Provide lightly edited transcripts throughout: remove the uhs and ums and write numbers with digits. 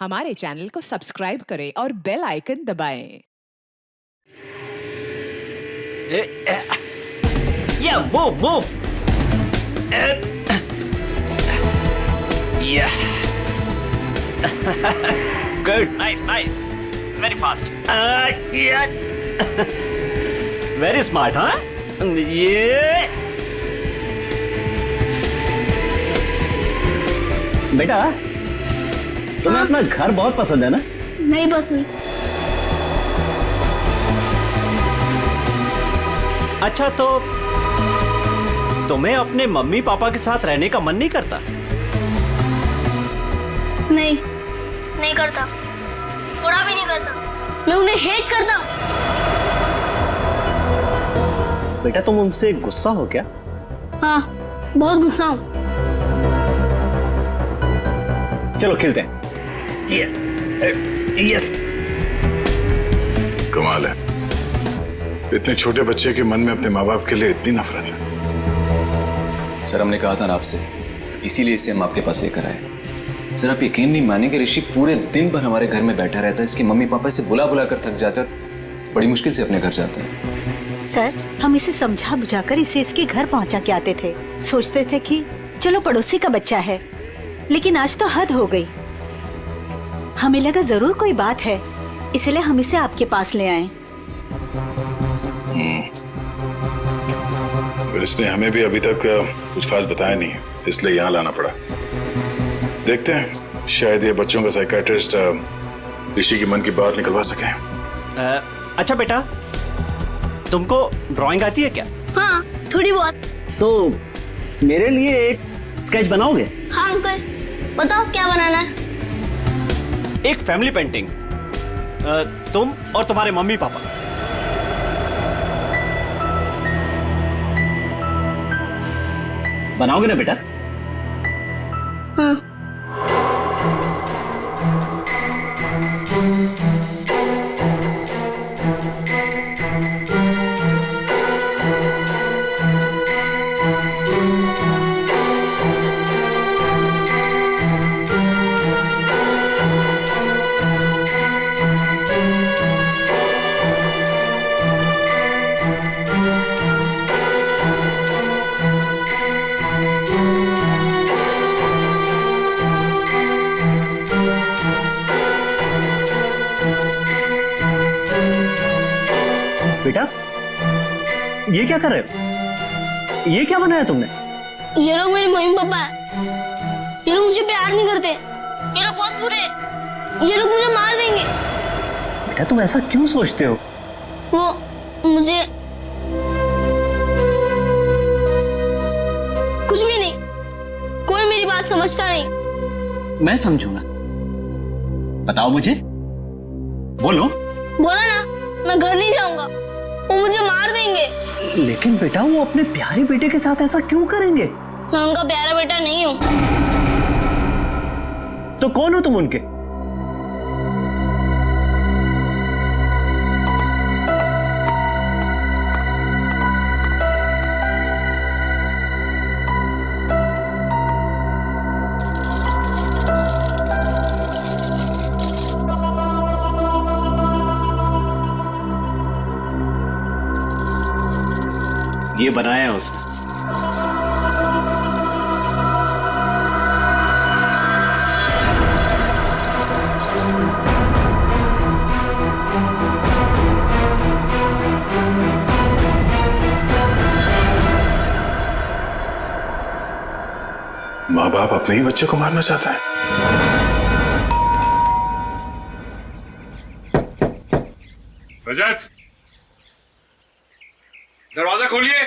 हमारे चैनल को सब्सक्राइब करें और बेल आइकन दबाएं। Yeah, move. Yeah. Good, nice. Very fast. Yeah. Very smart, huh? Yeah. बेटा, तुम्हें अपना घर बहुत पसंद है ना? नहीं पसंद। अच्छा तो तुम्हें अपने मम्मी पापा के साथ रहने का मन नहीं करता? नहीं करता, थोड़ा भी नहीं करता। मैं उन्हें हेट करता हूँ। बेटा तुम उनसे गुस्सा हो क्या? हाँ, बहुत गुस्सा हूँ। चलो खेलते हैं। यस। कमाल है, इतने छोटे बच्चे के मन में अपने माँ बाप के लिए इतनी नफरत है। सर हमने कहा था ना आपसे, इसीलिए इसे हम आपके पास लेकर आए। सर आप यकीन नहीं मानेंगे, ऋषि पूरे दिन भर हमारे घर में बैठा रहता है। इसके मम्मी पापा इसे बुला बुला कर थक जाते हैं और बड़ी मुश्किल से अपने घर जाता है। सर हम इसे समझा बुझाकर इसे इसके घर पहुंचा के आते थे। सोचते थे कि चलो पड़ोसी का बच्चा है, लेकिन आज तो हद हो गई। हमें लगा जरूर कोई बात है, इसलिए हम इसे आपके पास ले आए। फिर इसने हमें भी अभी तक कुछ खास बताया नहीं है, इसलिए यहाँ लाना पड़ा। देखते हैं, शायद ये बच्चों का साइकियाट्रिस्ट ऋषि की मन की बात निकलवा सके। अच्छा बेटा, तुमको ड्राइंग आती है क्या? हाँ, थोड़ी बहुत। तो मेरे लिए एक स्केच बनाओगे? हाँ अंकल, बताओ क्या बनाना है? एक फैमिली पेंटिंग, तुम और तुम्हारे मम्मी पापा। बनाओगे ना बेटा? हाँ। बेटा ये क्या कर रहे हो? ये क्या बनाया तुमने? ये लोग मेरे मम्मी पापा है। ये लोग मुझे प्यार नहीं करते। ये लोग बहुत बुरे हैं। ये लोग मुझे मार देंगे। बेटा तुम ऐसा क्यों सोचते हो? वो मुझे कुछ भी नहीं, कोई मेरी बात समझता नहीं। मैं समझूंगा। बताओ मुझे, बोलो। बोला ना, मैं घर नहीं जाऊंगा। वो मुझे मार देंगे। लेकिन बेटा वो अपने प्यारे बेटे के साथ ऐसा क्यों करेंगे? मैं उनका प्यारा बेटा नहीं हूँ। तो कौन हो तुम उनके? ये बनाया है उसने। माँ बाप अपने ही बच्चे को मारना चाहता है। रजत, दरवाजा खोलिए।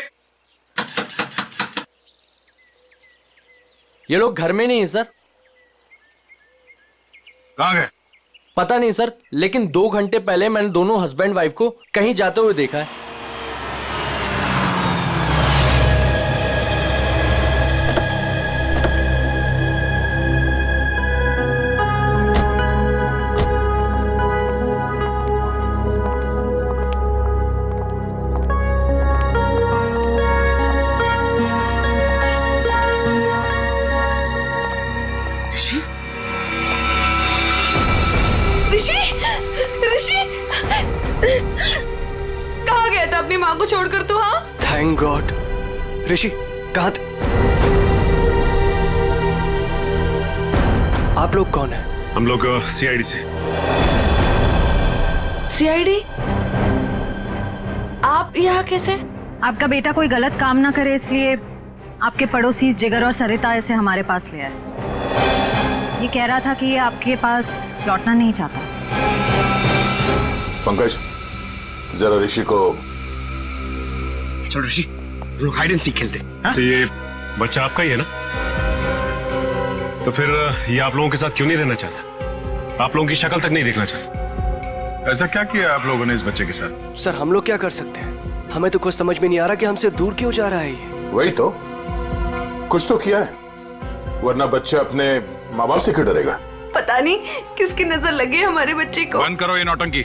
ये लोग घर में नहीं है सर। कहाँ गए? पता नहीं सर, लेकिन 2 घंटे पहले मैंने दोनों हस्बैंड वाइफ को कहीं जाते हुए देखा है। ऋषि ऋषि कहाँ गया था अपनी माँ को छोड़कर तू? हाँ, थैंक गॉड। ऋषि कहाँ थे? आप लोग कौन है? हम लोग सीआईडी से। सीआईडी? आप यहाँ कैसे? आपका बेटा कोई गलत काम ना करे इसलिए आपके पड़ोसी जिगर और सरिता इसे हमारे पास ले आए। ये कह रहा था कि ये आपके पास लौटना नहीं चाहता। पंकज, जरा ऋषि को। चलो ऋषि, लोग हाइड एंड सीक खेलते। तो ये बच्चा आपका ही है ना? तो फिर ये आप लोगों के साथ क्यों नहीं रहना चाहता? आप लोगों की शक्ल तक नहीं देखना चाहता? ऐसा क्या किया आप लोगों ने इस बच्चे के साथ? सर हम लोग क्या कर सकते हैं? हमें तो कुछ समझ में नहीं आ रहा कि हमसे दूर क्यों जा रहा है ये। वही तो, कुछ तो किया है, वरना बच्चा अपने माँ बाप से क्यों डरेगा? पता नहीं किसकी नजर लगी हमारे बच्चे को। बंद करो ये नौटंकी।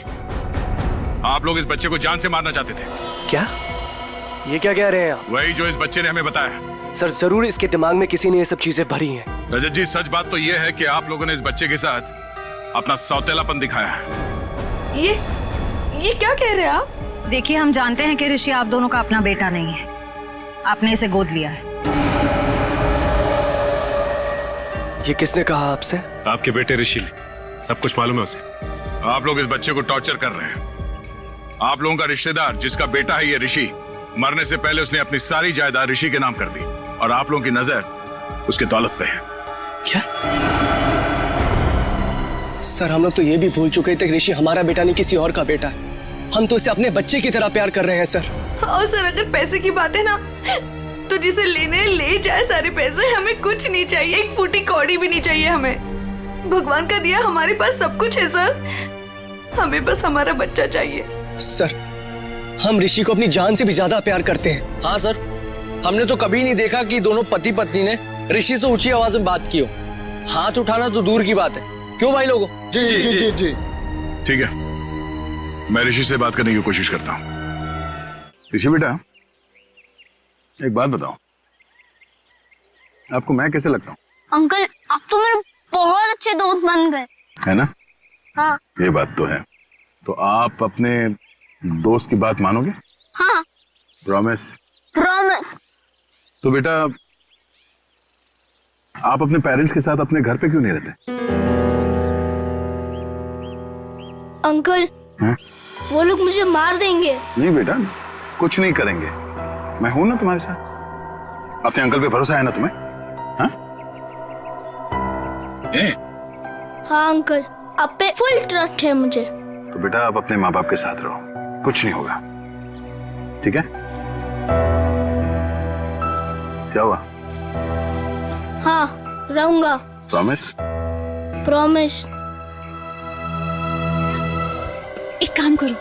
आप लोग इस बच्चे को जान से मारना चाहते थे। क्या? ये क्या कह रहे हैं आप? वही जो इस बच्चे ने हमें बताया। सर जरूर इसके दिमाग में किसी ने ये सब चीजें भरी हैं। रजत जी, सच बात तो ये है कि आप लोगों ने इस बच्चे के साथ अपना सौतेलापन दिखाया है। ये क्या कह रहे हैं आप? देखिए हम जानते हैं कि ऋषि आप दोनों का अपना बेटा नहीं है, आपने इसे गोद लिया है। ये किसने कहा आपसे? आपके बेटे ऋषि ने, सब कुछ मालूम है उसे। आप लोग इस बच्चे को टॉर्चर कर रहे हैं। आप लोगों का रिश्तेदार जिसका बेटा है ये ऋषि, मरने से पहले उसने अपनी सारी जायदाद ऋषि के नाम कर दी और आप लोगों की नजर उसके दौलत पे है। क्या? सर हम लोग तो ये भी भूल चुके थे कि ऋषि हमारा बेटा नहीं किसी और का बेटा है। हम तो उसे अपने बच्चे की तरह प्यार कर रहे हैं सर। और सर अगर पैसे की बात है ना, तो जिसे लेने ले जाए सारे पैसे, हमें कुछ नहीं चाहिए, एक फूटी कौड़ी भी नहीं चाहिए हमें। भगवान का दिया हमारे पास सब कुछ है सर, हमें बस हमारा बच्चा चाहिए। सर हम ऋषि को अपनी जान से भी ज्यादा प्यार करते हैं। हाँ सर, हमने तो कभी नहीं देखा कि दोनों पति पत्नी ने ऋषि से ऊंची आवाज में बात की हो। हाथ उठाना तो दूर की बात है, क्यों भाई लोगों? जी जी जी जी जी। ठीक है, मैं ऋषि से बात करने की कोशिश करता हूँ। ऋषि बेटा, एक बात बताओ, आपको मैं कैसे लगता हूँ? अंकल आप तो मेरे बहुत अच्छे दोस्त बन गए, है ना? हाँ। ये बात तो है। तो आप अपने दोस्त की बात मानोगे? हाँ। प्रॉमिस? प्रॉमिस। तो बेटा, आप अपने पेरेंट्स के साथ अपने घर पे क्यों नहीं रहते? अंकल हाँ? वो लोग मुझे मार देंगे। नहीं बेटा, कुछ नहीं करेंगे, मैं हूं ना तुम्हारे साथ। अपने अंकल पे भरोसा है ना तुम्हें? हाँ? हाँ अंकल, आप पे फुल ट्रस्ट है मुझे। तो बेटा आप अपने माँ बाप के साथ रहो, कुछ नहीं होगा, ठीक है? क्या हुआ? हाँ रहूंगा। प्रॉमिस? प्रॉमिस। एक काम करो,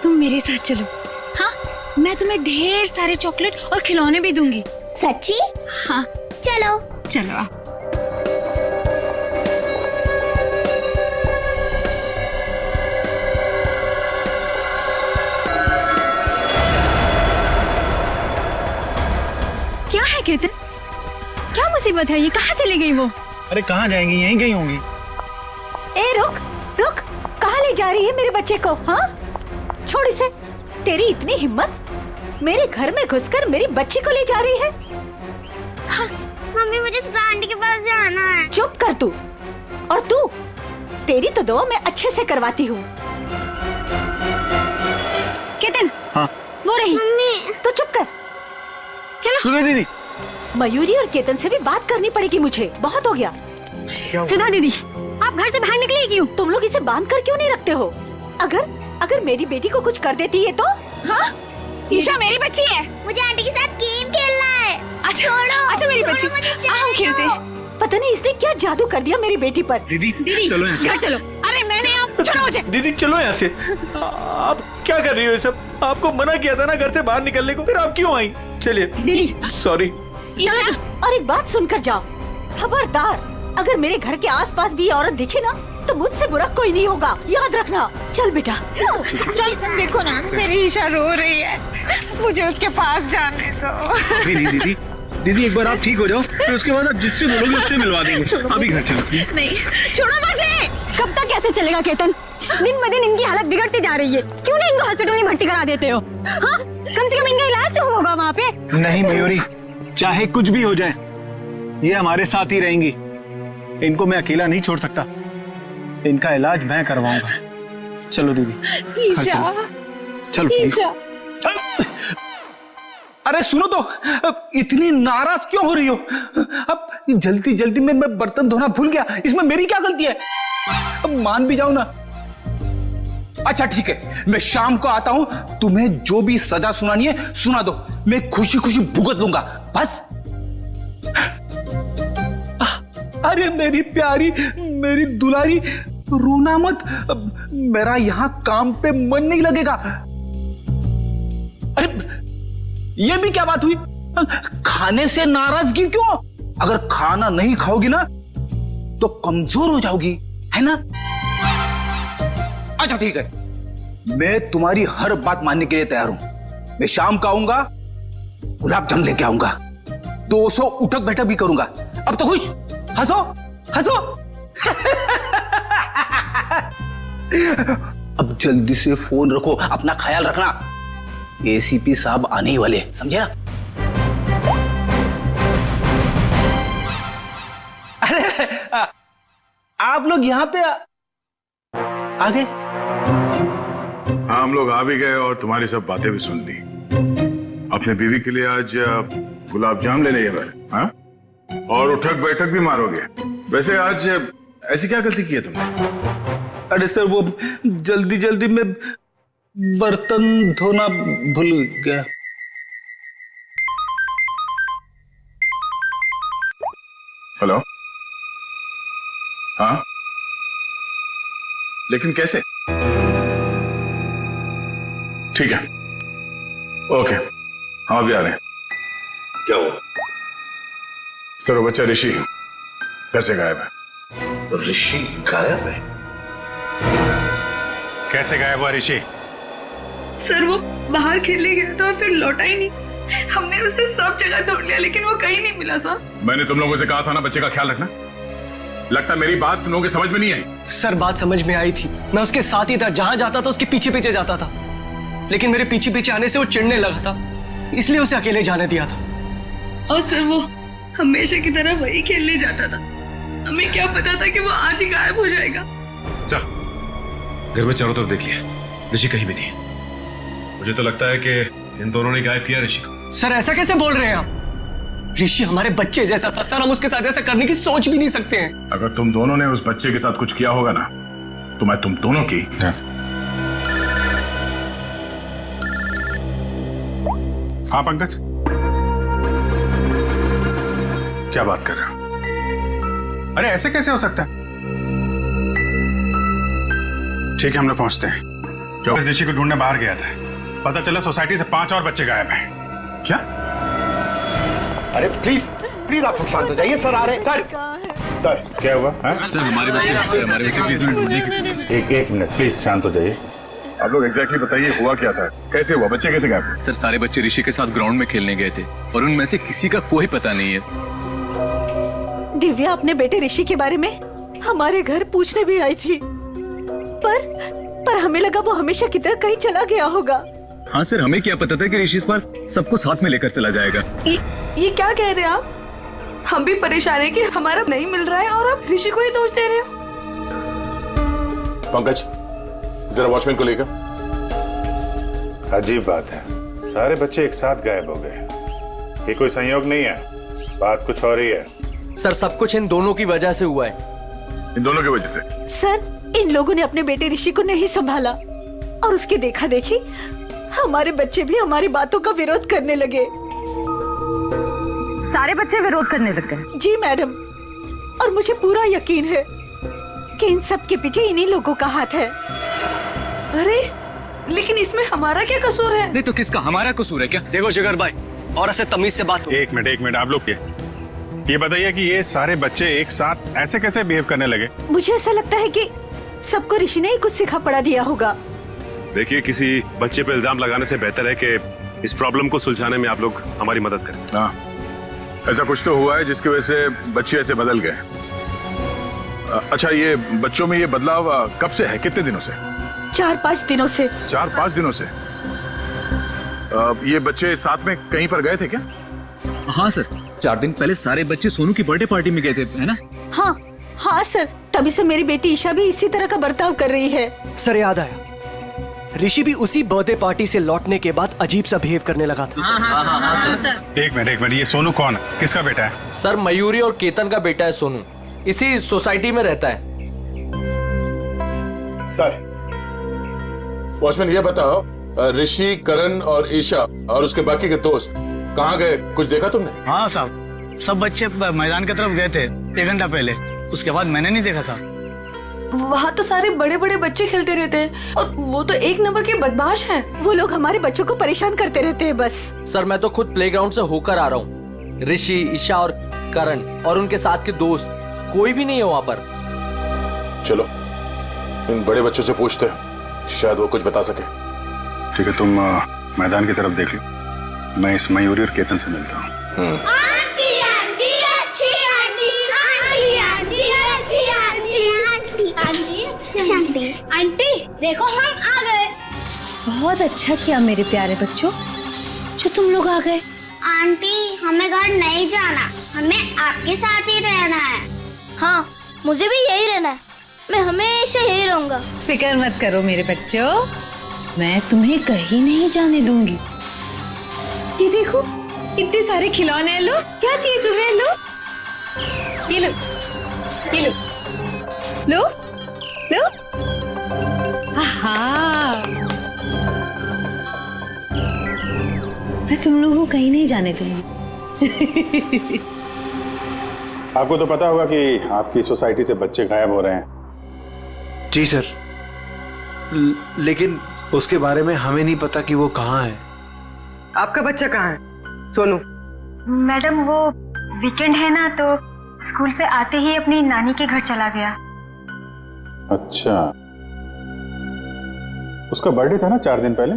तुम मेरे साथ चलो। हाँ, मैं तुम्हें ढेर सारे चॉकलेट और खिलौने भी दूंगी। सच्ची? हाँ चलो चलो आप। क्या है केतन, क्या मुसीबत है? ये कहाँ चली गई वो? अरे कहाँ जाएंगी, यहीं गई होंगी। ए रुक रुक, कहाँ ले जा रही है मेरे बच्चे को? हाँ छोड़ इसे। तेरी इतनी हिम्मत, मेरे घर में घुसकर मेरी बच्ची को ले जा रही है? हाँ। मम्मी मुझे सुधा आंटी के पास जाना है। चुप कर तू। और तू, तेरी तो दुआ मैं अच्छे से करवाती हूँ। केतन, हाँ वो रही। मम्मी तो चुप कर। चलो सुधा दीदी। मयूरी और केतन से भी बात करनी पड़ेगी मुझे, बहुत हो गया। सुधा दीदी, आप घर से बाहर निकली क्यों? तुम लोग इसे बांध कर क्यों नहीं रखते हो? अगर मेरी बेटी को कुछ कर देती है तो? हाँ? ईशा मेरी बच्ची है, मुझे आंटी के साथ गेम खेलना है। अच्छा मेरी बच्ची, हम खेलते हैं। पता नहीं इसने क्या जादू कर दिया मेरी बेटी पर। दीदी चलो घर चलो। अरे मैंने आप छोड़ो मुझे। दीदी चलो यहाँ से। आप क्या कर रही हो ये सब? आपको मना किया था ना घर से बाहर निकलने को, फिर आप क्यों आई? चलिए दीदी सॉरी। और एक बात सुनकर जाओ, खबरदार, अगर मेरे घर के आसपास भी औरत दिखे ना तो मुझसे बुरा कोई नहीं होगा, याद रखना। चल बेटा चल। देखो ना मेरी ईशा रो रही है, मुझे उसके पास जाने दो। अभी नहीं दीदी, दीदी एक बार आप ठीक हो जाओ, फिर उसके बाद आप जिससे बोलोगे उससे मिलवा देंगे। अभी घर चलो। नहीं छोड़ो मुझे। कब तक ऐसे चलेगा केतन? दिन ब दिन इनकी हालत बिगड़ती जा रही है। क्यों नहीं इनको हॉस्पिटल में भर्ती करा देते हो? हाँ, कम से कम इनका इलाज तो होगा वहाँ पे। नहीं मयूरी, चाहे कुछ भी हो जाए, ये हमारे साथ ही रहेंगी। इनको मैं अकेला नहीं छोड़ सकता। इनका इलाज मैं करवाऊंगा। चलो दीदी। ईशा, चलो ईशा। अरे सुनो तो, इतनी नाराज क्यों हो रही हो? अब जल्दी जल्दी में मैं बर्तन धोना भूल गया, इसमें मेरी क्या गलती है? अब मान भी जाओ ना। अच्छा ठीक है, मैं शाम को आता हूं, तुम्हें जो भी सजा सुनानी है सुना दो, मैं खुशी खुशी भुगत लूंगा बस। अरे मेरी प्यारी, मेरी दुलारी, रोना मत, मेरा यहां काम पे मन नहीं लगेगा। अरे ये भी क्या बात हुई? खाने से नाराजगी क्यों? अगर खाना नहीं खाओगी ना तो कमजोर हो जाओगी, है ना? अच्छा ठीक है, मैं तुम्हारी हर बात मानने के लिए तैयार हूं। मैं शाम को आऊंगा, गुलाब जामुन लेके आऊंगा, 200 उठक बैठक भी करूंगा। अब तो खुश, हंसो हंसो। अब जल्दी से फोन रखो, अपना ख्याल रखना। एसीपी साहब आने ही वाले, समझे ना? अरे आप लोग यहाँ पे आ गए? हाँ, हम लोग आ भी गए और तुम्हारी सब बातें भी सुन ली। अपने बीवी के लिए आज गुलाब जामुन लेने गए, हाँ? और उठक बैठक भी मारोगे। वैसे आज ऐसी क्या गलती की है तुमने? अरे सर, वो जल्दी जल्दी में बर्तन धोना भूल गया। हेलो? हाँ, लेकिन कैसे? ठीक है, ओके, हम अभी आ रहे हैं। क्या हुआ? सर, वो बच्चा ऋषि घर से गायब है। ऋषि गायब है? कैसे गायब हुआ ऋषि? सर, वो बाहर खेलने गया था और फिर लौटा ही नहीं। हमने उसे सब जगह ढूंढ लिया लेकिन वो कहीं नहीं मिला सर। मैंने तुम लोगों से कहा था ना बच्चे का ख्याल रखना। लगता मेरी बात तुम लोगों की समझ में नहीं आई। सर, बात समझ में आई थी। मैं उसके साथ ही था, जहां जाता था उसके पीछे पीछे जाता था, लेकिन मेरे पीछे पीछे आने से वो चिढ़ने लगा था, इसलिए उसे अकेले जाने दिया था। और सर, वो हमेशा की तरह वही खेलने जाता था। हमें क्या पता था कि वो आज ही गायब हो जाएगा। चल, घर में चारों तरफ देख लिया, ऋषि कहीं भी नहीं। मुझे तो लगता है कि इन दोनों ने गायब किया ऋषि को। सर, ऐसा कैसे बोल रहे हैं आप? ऋषि हमारे बच्चे जैसा था सर, हम उसके साथ ऐसा करने की सोच भी नहीं सकते हैं। अगर तुम दोनों ने उस बच्चे के साथ कुछ किया होगा ना, तो मैं तुम दोनों की। हाँ पंकज, क्या बात कर रहे हो? अरे ऐसे कैसे हो सकता है? ठीक है, हम लोग पहुंचते हैं। ऋषि को ढूंढने बाहर गया था, पता चला सोसाइटी से 5 और बच्चे गायब हैं। क्या? अरे प्लीज प्लीज आप लोग शांत हो जाइए, सर आ रहे हैं। सर क्या हुआ? सर, हमारे बच्चे प्लीज एक मिनट प्लीज शांत हो जाइए। आप लोग एग्जैक्टली बताइए, हुआ क्या था? कैसे हुआ? बच्चे कैसे गायब? सर, सारे बच्चे ऋषि के साथ ग्राउंड में खेलने गए थे और उनमें से किसी का कोई पता नहीं है। दिव्या अपने बेटे ऋषि के बारे में हमारे घर पूछने भी आई थी, पर हमें लगा वो हमेशा की तरह कहीं चला गया होगा। हाँ सर, हमें क्या पता था कि ऋषि इस बार सबको साथ में लेकर चला जाएगा। ये क्या कह रहे हैं आप? हम भी परेशान है कि हमारा नहीं मिल रहा है और आप ऋषि को ही दोष दे रहे हो। पंकज, जरा वॉचमैन को लेकर। अजीब बात है, सारे बच्चे एक साथ गायब हो गए। ये कोई संयोग नहीं है, बात कुछ और ही है। सर, सब कुछ इन दोनों की वजह से हुआ है। इन दोनों की वजह से? सर, इन लोगों ने अपने बेटे ऋषि को नहीं संभाला और उसकी देखा देखी हमारे बच्चे भी हमारी बातों का विरोध करने लगे। सारे बच्चे विरोध करने लग गए? जी मैडम, और मुझे पूरा यकीन है कि इन सब के पीछे इन्हीं लोगों का हाथ है। अरे लेकिन इसमें हमारा क्या कसूर है? नहीं तो किसका? हमारा कसूर है क्या? देखो जिगर भाई, और ऐसे तमीज से बात हो। एक मिनट आप लोग ये बताइए कि ये सारे बच्चे एक साथ ऐसे कैसे बिहेव करने लगे? मुझे ऐसा लगता है कि सबको ऋषि ने ही कुछ सिखा पड़ा दिया होगा। देखिए, किसी बच्चे पे इल्जाम लगाने से बेहतर है कि इस प्रॉब्लम को सुलझाने में आप लोग हमारी मदद करें। हाँ, ऐसा कुछ तो हुआ है जिसकी वजह से बच्चे ऐसे बदल गए। अच्छा, ये बच्चों में ये बदलाव कब से है, कितने दिनों से? 4-5 दिनों से। 4-5 दिनों से। ये बच्चे साथ में कहीं पर गए थे क्या? हाँ सर, 4 दिन पहले सारे बच्चे सोनू की बर्थडे पार्टी में गए थे, है ना? हाँ हाँ सर, तभी से मेरी बेटी ईशा भी इसी तरह का बर्ताव कर रही है। सर याद आया, ऋषि भी उसी बर्थडे पार्टी से लौटने के बाद अजीब सा बिहेव करने लगा था। एक मिनट, ये सोनू कौन है, किसका बेटा है? सर मयूरी और केतन का बेटा है सोनू, इसी सोसाइटी में रहता है। सर, वॉचमैन ये बताओ, ऋषि, करण और ईशा और उसके बाकी के दोस्त कहाँ गए, कुछ देखा तुमने? हाँ साहब, सब बच्चे मैदान की तरफ गए थे 1 घंटा पहले, उसके बाद मैंने नहीं देखा था। वहाँ तो सारे बड़े बड़े बच्चे खेलते रहते हैं और वो तो 1 नंबर के बदमाश हैं। वो लोग हमारे बच्चों को परेशान करते रहते हैं बस। सर मैं तो खुद प्लेग्राउंड से होकर आ रहा हूँ, ऋषि, ईशा और करण और उनके साथ के दोस्त कोई भी नहीं है वहाँ पर। चलो इन बड़े बच्चों से पूछते हैं, शायद वो कुछ बता सके। ठीक है, तुम मैदान की तरफ देख लो, मैं इस मयूरी और केतन से मिलता हूँ। आंटी देखो हम आ गए। बहुत अच्छा किया मेरे प्यारे बच्चों जो तुम लोग आ गए। आंटी हमें घर नहीं जाना, हमें आपके साथ ही रहना है। हाँ मुझे भी यही रहना है, मैं हमेशा यही रहूंगा। फिक्र मत करो मेरे बच्चों, मैं तुम्हें कहीं नहीं जाने दूंगी। ये देखो इतने सारे खिलौने हैं, लो क्या चाहिए तुम्हें, लो ये लो, ये लो, लो लो। हाँ, मैं तुम लोगों को कहीं नहीं जाने दूंगी। आपको तो पता होगा कि आपकी सोसाइटी से बच्चे गायब हो रहे हैं। जी सर, लेकिन उसके बारे में हमें नहीं पता कि वो कहाँ है। आपका बच्चा कहाँ है सोनू? मैडम वो वीकेंड है ना, तो स्कूल से आते ही अपनी नानी के घर चला गया। अच्छा, उसका बर्थडे था ना 4 दिन पहले?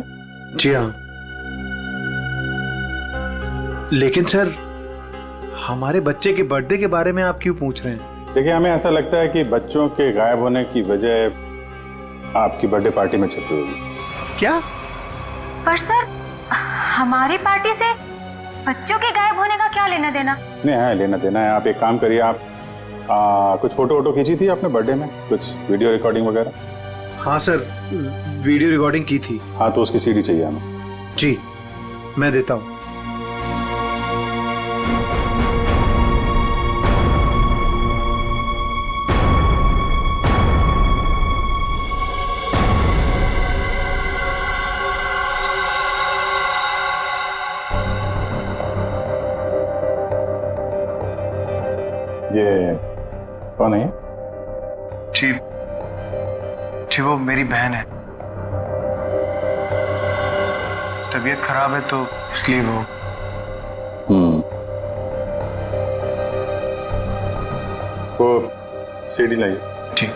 जी हाँ, लेकिन सर हमारे बच्चे के बर्थडे के बारे में आप क्यों पूछ रहे हैं? देखिए, हमें ऐसा लगता है कि बच्चों के गायब होने की वजह आपकी बर्थडे पार्टी में छिपी होगी। क्या? पर सर हमारी पार्टी से बच्चों के गायब होने का क्या लेना देना? नहीं है, लेना देना है। आप एक काम करिए, आप कुछ फोटो खींची थी आपने बर्थडे में, कुछ वीडियो रिकॉर्डिंग वगैरह? हाँ सर, वीडियो रिकॉर्डिंग की थी। हाँ, तो उसकी सीडी चाहिए हमें। जी मैं देता हूँ। ये कौन है? जी वो मेरी बहन है, तबीयत खराब है तो इसलिए वो। सीडी लाइए। ठीक।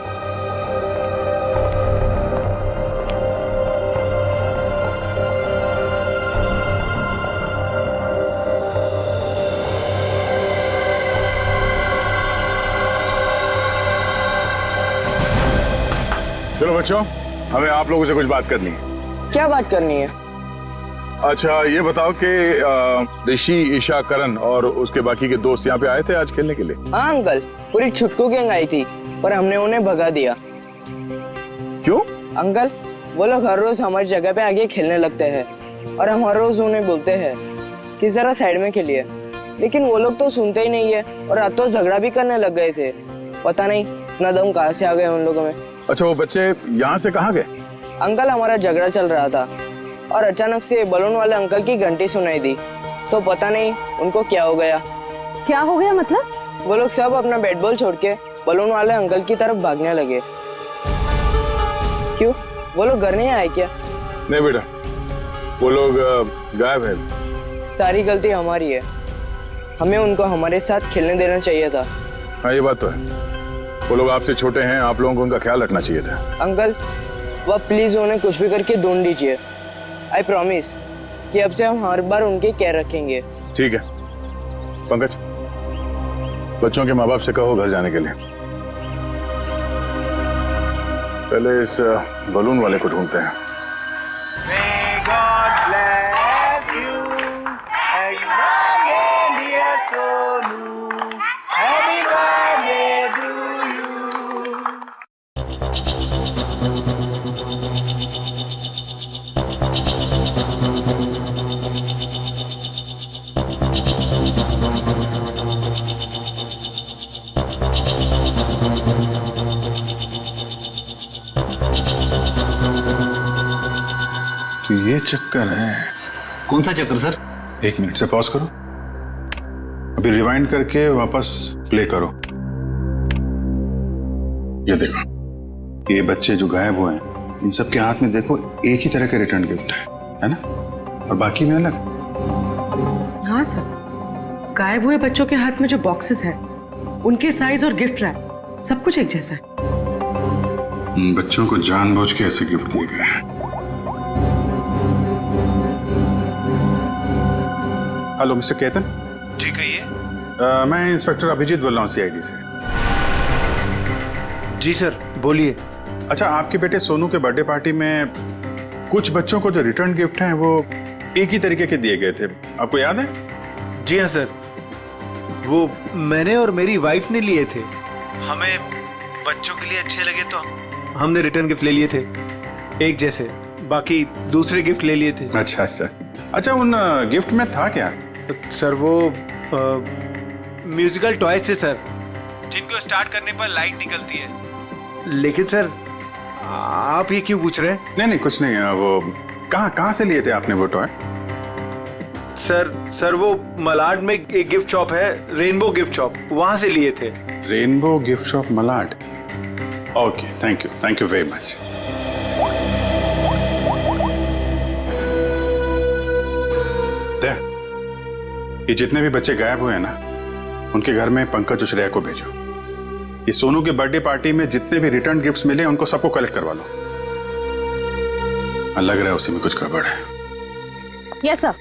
चलो बच्चों, हमें आप लोगों से कुछ बात करनी है। क्या बात करनी है? अच्छा ये बताओ कि ऋषि, ईशा, करण और उसके बाकी के दोस्त यहाँ पे आए थे आज खेलने के लिए? हाँ अंकल, पूरी छुटकू गैंग आई थी पर हमने उन्हें भगा दिया। क्यों? अंकल वो लोग हर रोज हमारी जगह पे आके खेलने लगते हैं और हम हर रोज उन्हें बोलते हैं कि जरा साइड में खेलिए, लेकिन वो लोग तो सुनते ही नहीं है और रात तो झगड़ा भी करने लग गए थे। पता नहीं इतना दम कहाँ से आ गए उन लोगों में। अच्छा, वो बच्चे यहाँ से कहाँ गए? अंकल हमारा झगड़ा चल रहा था और अचानक से बलून वाले अंकल की घंटी सुनाई दी, तो पता नहीं उनको क्या हो गया। क्या हो गया मतलब? वो लोग सब अपना बैट बॉल छोड़ के बलून वाले अंकल की तरफ भागने लगे। क्यों, वो लोग घर नहीं आए क्या? नहीं बेटा, वो लोग गायब है। सारी गलती हमारी है, हमें उनको हमारे साथ खेलने देना चाहिए था। हाँ ये बात तो है, वो लोग आपसे छोटे हैं, आप लोगों को उनका ख्याल रखना चाहिए था। अंकल वह प्लीज उन्हें कुछ भी करके ढूंढ दीजिए। आई प्रॉमिस कि अब से हम हर बार उनकी केयर रखेंगे। ठीक है पंकज, बच्चों के माँ बाप से कहो घर जाने के लिए। पहले इस बलून वाले को ढूंढते हैं। May God bless you. Happy birthday, dear Sonu. Happy birthday to you. तो ये चक्कर है। कौन सा चक्कर सर? 1 मिनट से पॉज करो, अभी रिवाइंड करके वापस प्ले करो। ये देखो, ये बच्चे जो गायब हुए हैं इन सब के हाथ में देखो एक ही तरह के रिटर्न गिफ्ट है ना, और बाकी में अलग। हाँ सर, गायब हुए बच्चों के हाथ में जो बॉक्सेस हैं उनके साइज और गिफ्ट रैप सब कुछ एक जैसा है। बच्चों को जानबूझ के ऐसे गिफ्ट दिए गए हैं। Hello mister Ketan. जी कहिए। मैं इंस्पेक्टर अभिजीत बोल रहा हूँ सीआईडी से। जी सर बोलिए। अच्छा, आपके बेटे सोनू के बर्थडे पार्टी में कुछ बच्चों को जो रिटर्न गिफ्ट हैं वो एक ही तरीके के दिए गए थे, आपको याद है? जी हाँ सर, वो मैंने और मेरी वाइफ ने लिए थे। हमें बच्चों के लिए अच्छे लगे तो हमने रिटर्न गिफ्ट ले लिए थे एक जैसे, बाकी दूसरे गिफ्ट ले लिए थे। अच्छा अच्छा अच्छा, उन गिफ्ट में था क्या? सर वो म्यूजिकल टॉयज थे सर, जिनको स्टार्ट करने पर लाइट निकलती है। लेकिन सर आप ये क्यों पूछ रहे हैं? नहीं कुछ नहीं, वो कहाँ से लिए थे आपने वो टॉय? सर वो मलाड में एक गिफ्ट शॉप है, रेनबो गिफ्ट शॉप, वहां से लिए थे। Rainbow gift shop Malad. Okay, thank you very much. ये जितने भी बच्चे गायब हुए हैं ना, उनके घर में पंकज और श्रेया को भेजो। ये सोनू के बर्थडे पार्टी में जितने भी रिटर्न गिफ्ट्स मिले उनको सबको कलेक्ट करवा लो। लग रहा है उसी में कुछ गड़बड़ है। Yes sir,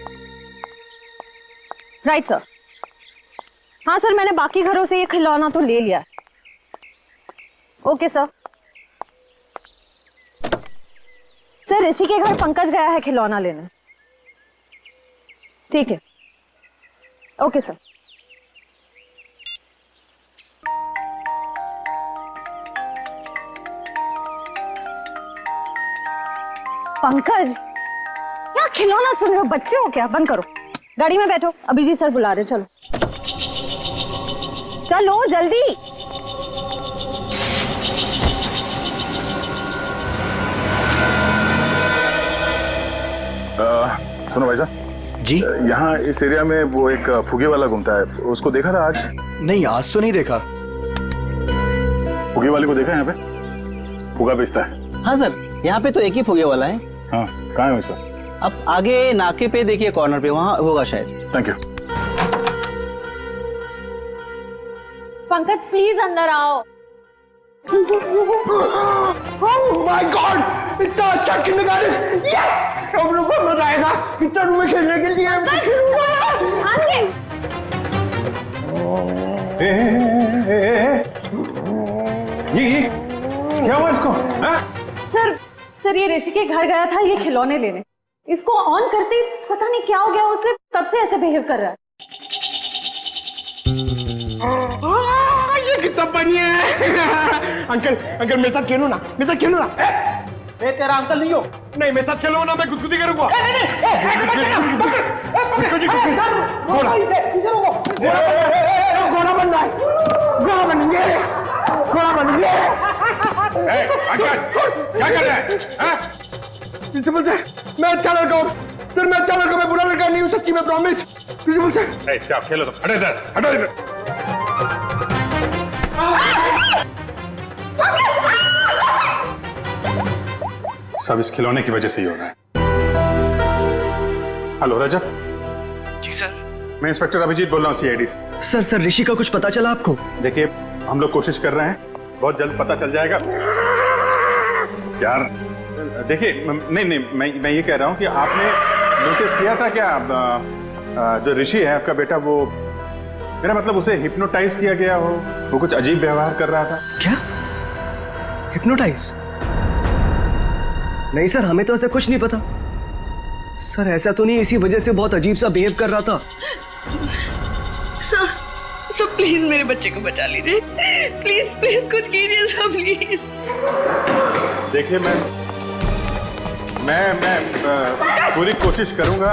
right sir. हाँ सर, मैंने बाकी घरों से ये खिलौना तो ले लिया। Okay sir. सर ऋषि के घर पंकज गया है खिलौना लेने। ठीक है, ओके सर। पंकज, क्या खिलौना सुन रहे हो? बच्चे हो क्या? बंद करो, गाड़ी में बैठो, अभिजीत सर बुला रहे। चलो चलो जल्दी। सुनो भाई साहब जी, यहाँ इस एरिया में वो एक फुगे वाला घूमता है, उसको देखा था आज? नहीं आज तो नहीं देखा। फुगे वाले को देखा यहाँ पे? फुगा बेचता है? हाँ सर, यहाँ पे तो एक ही फुगे वाला है। हाँ, कहाँ है उसका? अब आगे नाके पे देखिए, कॉर्नर पे, वहाँ होगा शायद। Thank you. पंकज प्लीज अंदर आओ। Oh my God! इतना अच्छा किंडरगार्टन! Yes! हम लोग को मजा आएगा इतना रूम में खेलने के लिए। ये क्या हुआ इसको? सर ये ऋषि के घर गया था ये खिलौने लेने, इसको ऑन करते ही पता नहीं क्या हो गया उसे, तब से ऐसे बिहेव कर रहा है। ये कितना बढ़िया है। अंकल मेरे साथ खेलो ना, मेरे साथ खेलो ना। मैं तेरा अंकल नहीं हो। नहीं, मेरे साथ खेलो ना, मैं गुदगुदी करूंगा। घोड़ा बनना है, घोड़ा बनेंगे, घोड़ा बनेंगे। क्या कर रहा है? प्रिंसिपल सर, मैं अच्छा लड़का हूँ सर, मैं अच्छा लड़का, मैं बुरा लड़का नहीं हूँ, सच्ची में प्रॉमिस। प्रिंसिपल सर खेलो तो हटो इधर, हटो इधर। सब इस खिलौने की वजह से ही हो रहा है। हेलो रजत। जी सर। मैं इंस्पेक्टर अभिजीत बोल रहा हूँ सीआईडी से। सर ऋषि का कुछ पता चला आपको? देखिए, हम लोग कोशिश कर रहे हैं, बहुत जल्द पता चल जाएगा यार। देखिए, नहीं मैं ये कह रहा हूँ कि आपने नोटिस किया था क्या जो ऋषि है आपका बेटा, वो मेरा मतलब उसे हिप्नोटाइज किया गया हो, वो कुछ अजीब व्यवहार कर रहा था। क्या? हिप्नोटाइज? नहीं सर, हमें तो ऐसा कुछ नहीं पता। सर ऐसा तो नहीं, इसी वजह से बहुत अजीब सा बिहेव कर रहा था। सर प्लीज मेरे बच्चे को बचा लीजिए, प्लीज प्लीज कुछ कीजिए सर प्लीज। देखिए मैं पूरी कोशिश करूंगा,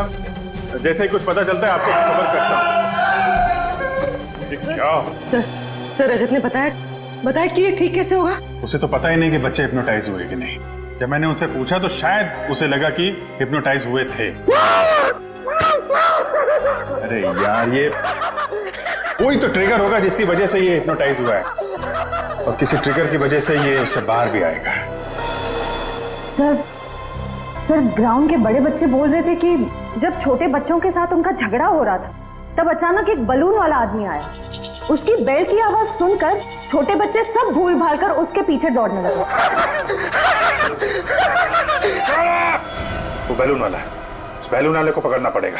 जैसे ही कुछ पता चलता है आपको खबर करता हूँ। क्या सर रजत ने बताया कि ये ठीक कैसे होगा? उसे तो पता ही नहीं कि बच्चे हिप्नोटाइज हुए कि नहीं। जब मैंने उनसे पूछा तो शायद उसे लगा कि हिप्नोटाइज हुए थे। अरे यार, ये कोई तो ट्रिगर होगा जिसकी वजह से ये हिप्नोटाइज हुआ है, और किसी ट्रिगर की वजह से ये उससे बाहर भी आएगा। सर ग्राउंड के बड़े बच्चे बोल रहे थे कि जब छोटे बच्चों के साथ उनका झगड़ा हो रहा था तब अचानक एक बलून वाला आदमी आया। उसकी बेल की आवाज सुनकर छोटे बच्चे सब भूल भाल कर उसके पीछे दौड़ने लगे। वो बैलून वाला है, उस बैलून वाले को पकड़ना पड़ेगा।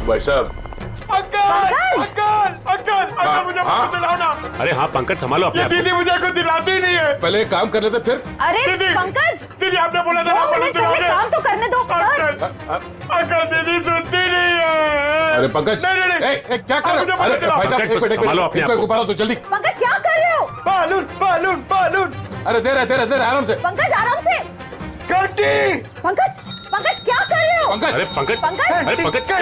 भाई साहब। अंकल मुझे दिलाओ ना। अरे हाँ पंकज, संभालो अपने आप को। दीदी मुझे कुछ दिलाती ही नहीं है। पहले एक काम कर लेते फिर। अरे पंकज, दीदी आपने बोला था काम तो करने दो। अंकल दीदी सुनती नहीं है। अरे पंकज, क्या कर रहे हो? अरे भाई साहब संभालो अपने आप को। ऊपर आओ तो जल्दी। पंकज क्या कर रहे हो? बालून। अरे दे रहे आराम से। पंकज आराम से। घंटी। पंकज क्या कर रहे हो? अरे पंकज क्या?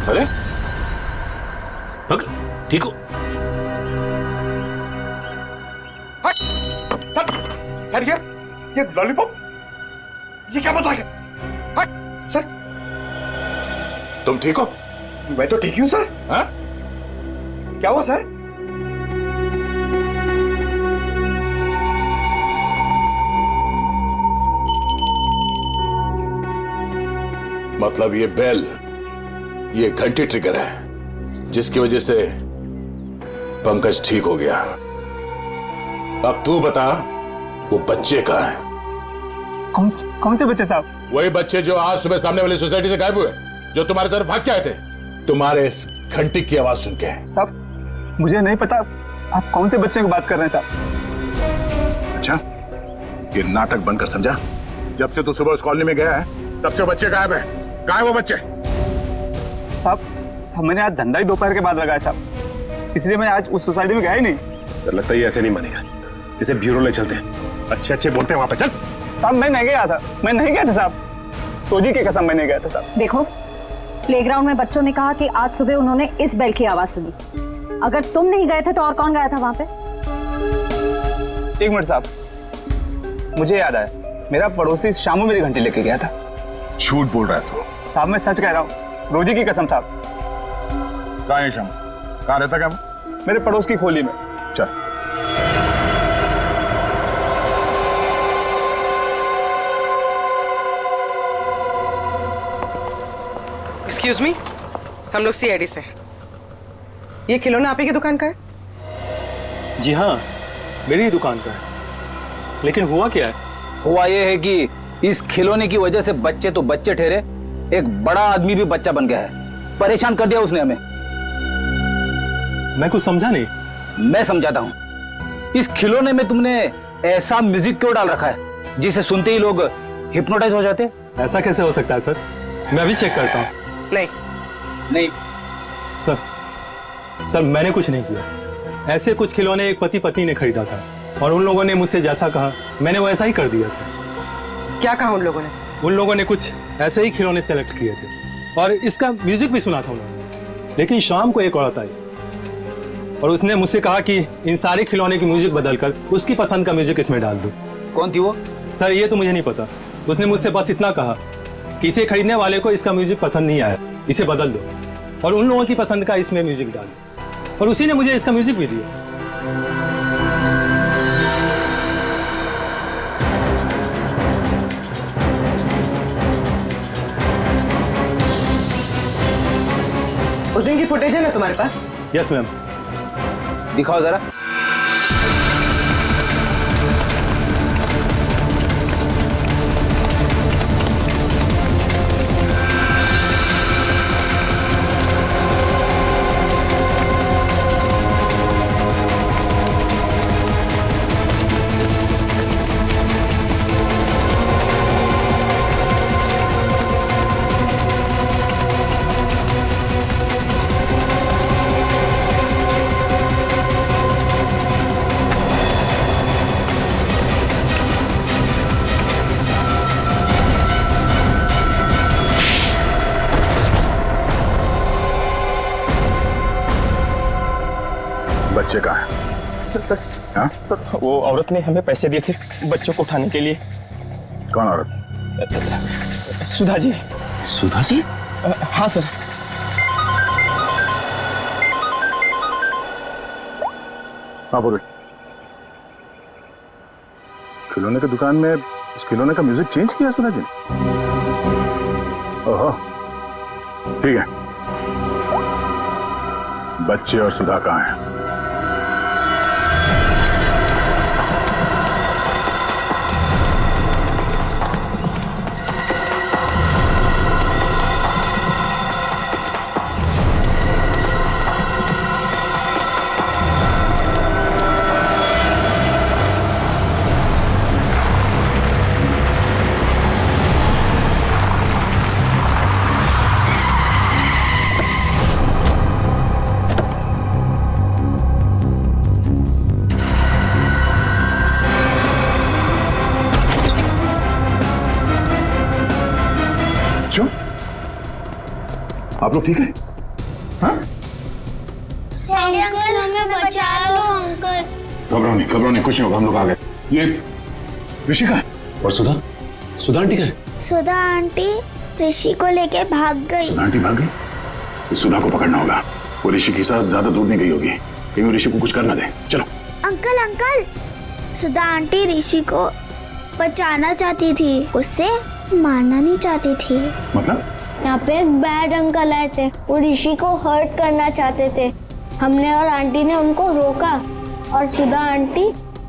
अरे पंकज ठीक हो? सर ये लॉलीपॉप, ये क्या मजाक है? सर तुम ठीक हो? मैं तो ठीक ही हूँ सर। हाँ? क्या हुआ सर? मतलब ये बेल, ये घंटी ट्रिगर है जिसकी वजह से पंकज ठीक हो गया। अब तू बता, वो बच्चे कहाँ हैं? कौन से बच्चे साहब? वही बच्चे जो आज सुबह सामने वाली सोसाइटी से गायब हुए, जो तुम्हारी तरफ भाग के आए थे तुम्हारे इस घंटी की आवाज सुन के। साहब मुझे नहीं पता आप कौन से बच्चे की बात कर रहे हैं साहब। अच्छा, ये नाटक बंद कर, समझा? जब से तू सुबह उस कॉलोनी में गया है तब से बच्चे गायब है। कहाँ है वो बच्चे? साहब मैंने आज धंधा ही दोपहर के बाद लगाया साहब, इसलिए मैं आज उस सोसाइटी में गया ही नहीं। तो लगता है ये ऐसे नहीं मानेगा, इसे ब्यूरो ले चलते हैं। अच्छे बोलते हैं वहां पे। चल साहब मैं नहीं गया था साहब, तोजी की कसम मैं नहीं गया था साहब। देखो, प्लेग्राउंड में बच्चों ने कहा कि आज सुबह उन्होंने इस बेल की आवाज सुनी। अगर तुम नहीं गए थे तो और कौन गया था वहां पे? एक मिनट साहब, मुझे याद आया, मेरा पड़ोसी शामू मेरी घंटी लेके गया था। झूठ बोल रहा है तू? साहब मैं सच कह रहा हूँ, रोजी की कसम साहब। कहाँ है शामू? कहाँ रहता क्या? मेरे पड़ोस की खोली में। चल। एक्सक्यूज मी, हम लोग सीआईडी से। ये खिलौना आप ही की दुकान का है? जी हाँ, मेरी ही दुकान का है। लेकिन हुआ क्या है? हुआ ये है कि इस खिलौने की वजह से बच्चे तो बच्चे ठहरे, एक बड़ा आदमी भी बच्चा बन गया है। परेशान कर दिया उसने हमें। मैं कुछ समझा नहीं। मैं समझाता हूँ। इस खिलौने में तुमने ऐसा म्यूजिक क्यों डाल रखा है जिसे सुनते ही लोग हिप्नोटाइज हो जाते? ऐसा कैसे हो सकता है सर? मैं अभी चेक करता हूँ। नहीं सर मैंने कुछ नहीं किया। ऐसे कुछ खिलौने एक पति पत्नी ने खरीदा था और उन लोगों ने मुझसे जैसा कहा मैंने वैसा ही कर दिया था। क्या कहा उन लोगों ने? उन लोगों ने कुछ ऐसे ही खिलौने सेलेक्ट किए थे और इसका म्यूजिक भी सुना था उन्होंने। लेकिन शाम को एक औरत आई और उसने मुझसे कहा कि इन सारे खिलौने की म्यूजिक बदलकर उसकी पसंद का म्यूजिक इसमें डाल दो। कौन थी वो? सर ये तो मुझे नहीं पता। उसने मुझसे बस इतना कहा कि इसे खरीदने वाले को इसका म्यूजिक पसंद नहीं आया, इसे बदल दो और उन लोगों की पसंद का इसमें म्यूजिक डाल दो। और उसी ने मुझे इसका म्यूजिक भी दिया। उस दिन की फुटेज है ना तुम्हारे पास? Yes ma'am. दिखाओ जरा। बच्चे कहाँ हैं? हाँ? वो औरत ने हमें पैसे दिए थे बच्चों को उठाने के लिए। कौन औरत? सुधा जी। सुधा जी? हाँ सर। हाँ बोलो। खिलौने की दुकान में उस खिलौने का म्यूजिक चेंज किया सुधा जी ने? ओहो, ठीक है। बच्चे और सुधा कहाँ हैं? आप लोग ठीक है? हाँ? अंकल हमें बचा लो अंकल। घबराओ नहीं, कुछ नहीं होगा, हम लोग आ गए। ये ऋषिका है। और सुधा? सुधा आंटी कहाँ है? सुधा आंटी ऋषि को लेके भाग गई। आंटी भाग गई? इस सुधा को पकड़ना होगा। वो ऋषि के साथ ज्यादा दूर नहीं गई होगी, कहीं वो ऋषि को कुछ करना दे। चलो। अंकल सुधा आंटी ऋषि को बचाना चाहती थी, उससे मारना नहीं चाहती थी। मतलब? यहाँ पे एक बैड अंकल आए थे, वो ऋषि को हर्ट करना चाहते थे। हमने और आंटी ने उनको रोका और सुधा आंटी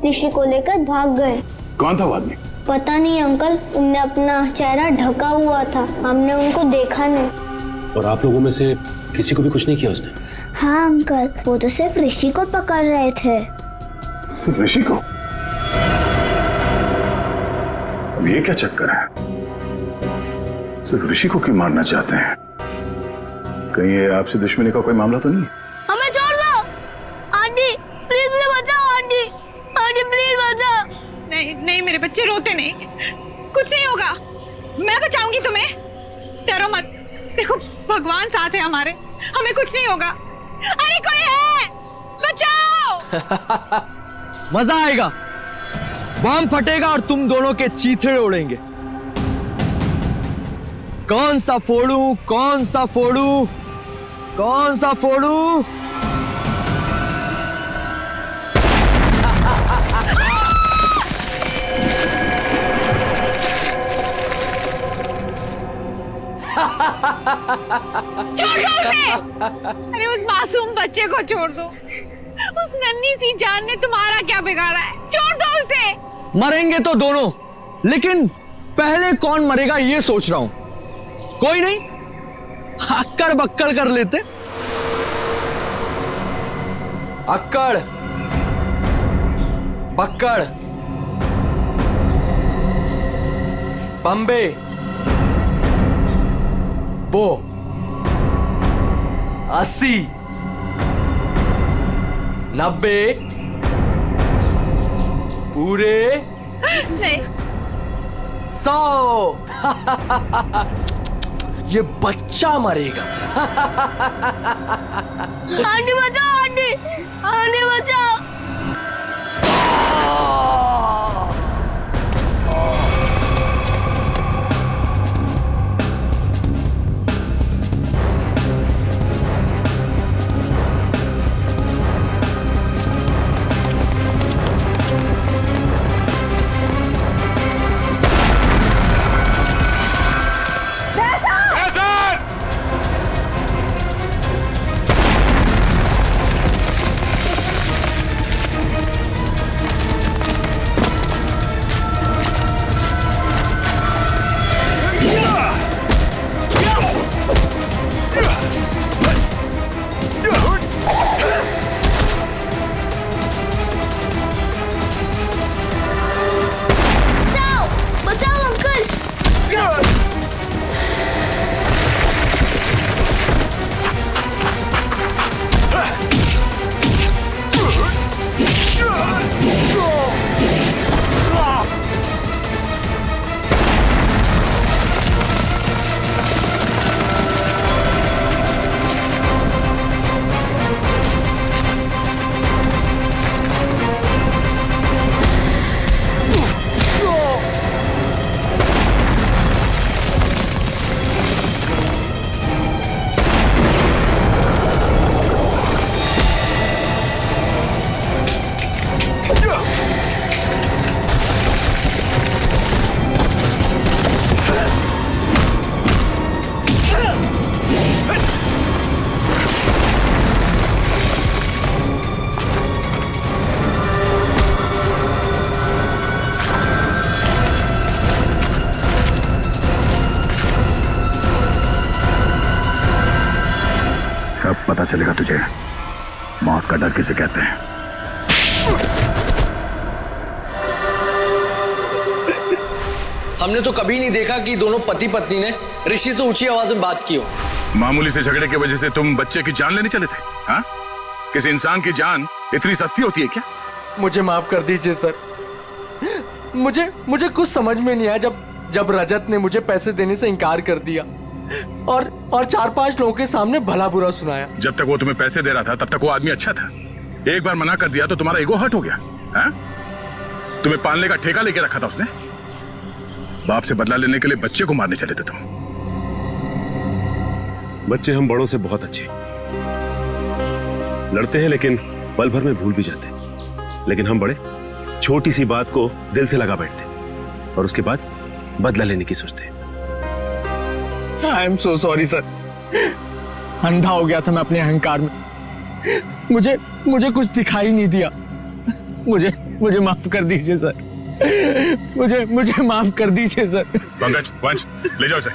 ऋषि को लेकर भाग गए। कौन था वो आदमी? पता नहीं अंकल, उनने अपना चेहरा ढका हुआ था, हमने उनको देखा नहीं। और आप लोगों में से किसी को भी कुछ नहीं किया उसने? हाँ अंकल, वो तो सिर्फ ऋषि को पकड़ रहे थे। सिर्फ ऋषि को? अब ये क्या चक्कर है? सिर्फ ऋषि को क्यों मारना चाहते हैं? कहीं ये आपसे दुश्मनी का कोई मामला तो नहीं है? हमें छोड़ दो आंटी, प्लीज मुझे बचाओ आंटी, आंटी प्लीज बचाओ। नहीं मेरे बच्चे रोते नहीं, कुछ नहीं होगा, मैं बचाऊंगी तुम्हें, डरो मत। देखो भगवान साथ है हमारे, हमें कुछ नहीं होगा। अरे कोई है, बचाओ। मजा आएगा, बम फटेगा और तुम दोनों के चीथड़े उड़ेंगे। कौन सा फोड़ू, कौन सा फोड़ू, कौन सा फोड़ू? छोड़ दो उसे। अरे उस मासूम बच्चे को छोड़ दो, उस नन्ही सी जान ने तुम्हारा क्या बिगाड़ा है, छोड़ दो उसे। मरेंगे तो दोनों, लेकिन पहले कौन मरेगा ये सोच रहा हूं। कोई नहीं, अक्कड़ बक्कड़ कर लेते। अक्कड़ बक्कड़ बम्बे बो 80 90 पूरे नहीं 100 ये बच्चा मरेगा। आंटी बचाओ, आंटी आंटी बचाओ। पता चलेगा तुझे मौत का डर किसे कहते हैं। हमने तो कभी नहीं देखा कि दोनों पति पत्नी ने ऋषि से ऊंची आवाज में बात की हो। मामूली से झगड़े की वजह से तुम बच्चे की जान लेने चले थे? हाँ? किसी इंसान की जान इतनी सस्ती होती है क्या? मुझे माफ कर दीजिए सर। मुझे कुछ समझ में नहीं आया जब रजत ने मुझे पैसे देने से इनकार कर दिया और 4-5 लोगों के सामने भला बुरा सुनाया। जब तक वो तुम्हें पैसे दे रहा था तब तक वो आदमी अच्छा था। एक बार मना कर दिया तो तुम्हारा ईगो हर्ट हो गया। हाँ? तुम्हें पालने का ठेका लेके रखा था उसने। बाप से बदला लेने के लिए बच्चे को मारने चले थे तुम। बच्चे हम बड़ों से बहुत अच्छे लड़ते हैं, लेकिन पल भर में भूल भी जाते हैं। लेकिन हम बड़े छोटी सी बात को दिल से लगा बैठते और उसके बाद बदला लेने की सोचते हैं। I am so sorry sir. अंधा हो गया था मैं अपने अहंकार में। मुझे कुछ दिखाई नहीं दिया। मुझे माफ कर दीजिए सर। मुझे माफ कर दीजिए सर। पंकज, वंश, ले जाओ इसे।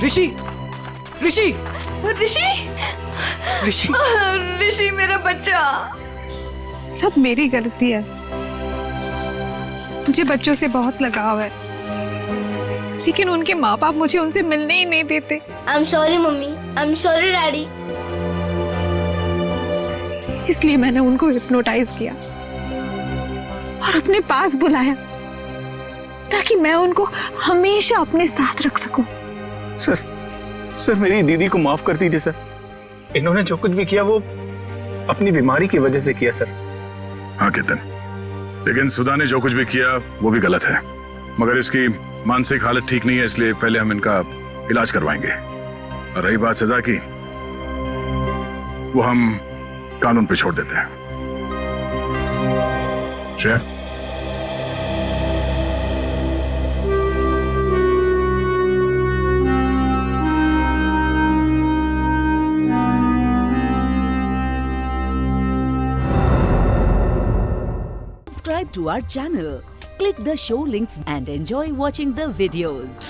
ऋषि ऋषि ऋषि ऋषि ऋषि मेरा बच्चा। सब मेरी गलती है। मुझे बच्चों से बहुत लगाव है, लेकिन उनके माँ बाप मुझे उनसे मिलने ही नहीं देते। I am sorry mummy, I am sorry daddy. इसलिए मैंने उनको हिप्नोटाइज किया और अपने पास बुलाया ताकि मैं उनको हमेशा अपने साथ रख सकूं। सर मेरी दीदी को माफ कर दीजिए सर। इन्होंने जो कुछ भी किया वो अपनी बीमारी की वजह से किया सर। हाँ केतन, लेकिन सुधा ने जो कुछ भी किया वो भी गलत है। मगर इसकी मानसिक हालत ठीक नहीं है, इसलिए पहले हम इनका इलाज करवाएंगे। और रही बात सजा की, वो हम कानून पे छोड़ देते हैं। Shreya, Subscribe to our channel, click the show links and enjoy watching the videos.